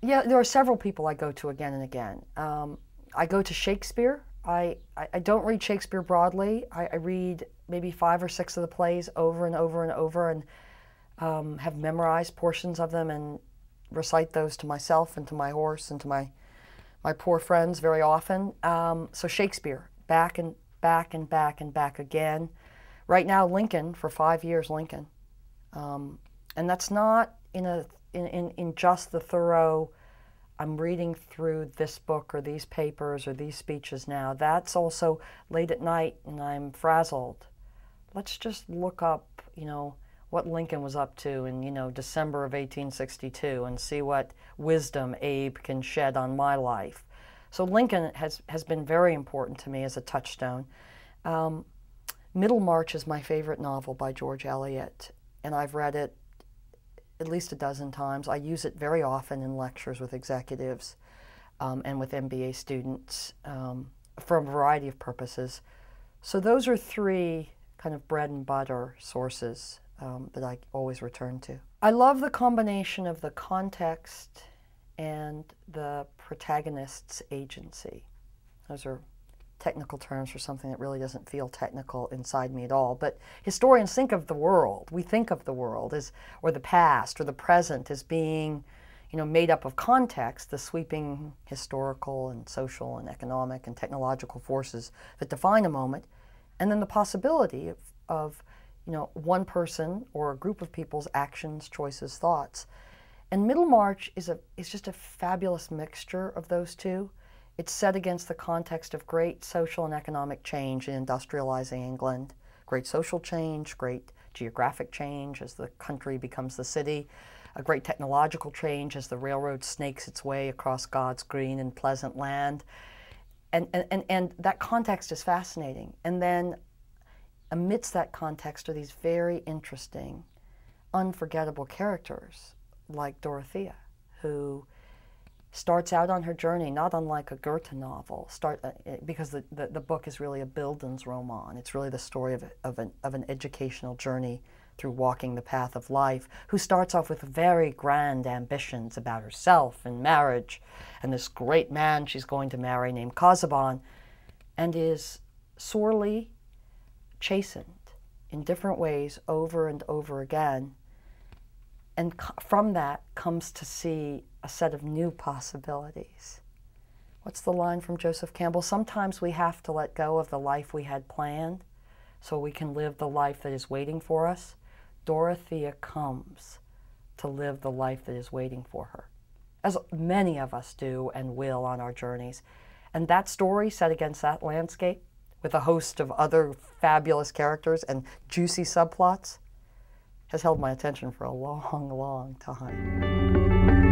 Yeah, there are several people I go to again and again. I go to Shakespeare. I don't read Shakespeare broadly. I read maybe 5 or 6 of the plays over and over and over, and have memorized portions of them and recite those to myself and to my horse and to my poor friends very often. So Shakespeare, back and back and back and back again. Right now, Lincoln, for 5 years, Lincoln. And that's not in just the thorough, I'm reading through this book or these papers or these speeches now. That's also late at night and I'm frazzled. Let's just look up, what Lincoln was up to in, December of 1862 and see what wisdom Abe can shed on my life. So Lincoln has been very important to me as a touchstone. Middlemarch is my favorite novel by George Eliot, and I've read it at least a dozen times. I use it very often in lectures with executives and with MBA students for a variety of purposes. So those are 3 kind of bread and butter sources that I always return to. I love the combination of the context and the protagonist's agency. Those are technical terms for something that really doesn't feel technical inside me at all. But historians think of the world. We think of the world as, or the past or the present as being, made up of context, the sweeping historical and social and economic and technological forces that define a moment, and then the possibility of one person or a group of people's actions, choices, thoughts. And Middlemarch is just a fabulous mixture of those two. It's set against the context of great social and economic change in industrializing England, great social change, great geographic change as the country becomes the city, a great technological change as the railroad snakes its way across God's green and pleasant land. And that context is fascinating. And then amidst that context are these very interesting, unforgettable characters like Dorothea, who starts out on her journey not unlike a Goethe novel, because the book is really a Bildungsroman. It's really the story of an educational journey through walking the path of life, who starts off with very grand ambitions about herself and marriage and this great man she's going to marry named Casaubon, and is sorely chastened in different ways over and over again. And from that comes to see a set of new possibilities. What's the line from Joseph Campbell? Sometimes we have to let go of the life we had planned so we can live the life that is waiting for us. Dorothea comes to live the life that is waiting for her, as many of us do and will on our journeys. And that story set against that landscape with a host of other fabulous characters and juicy subplots has held my attention for a long, long time.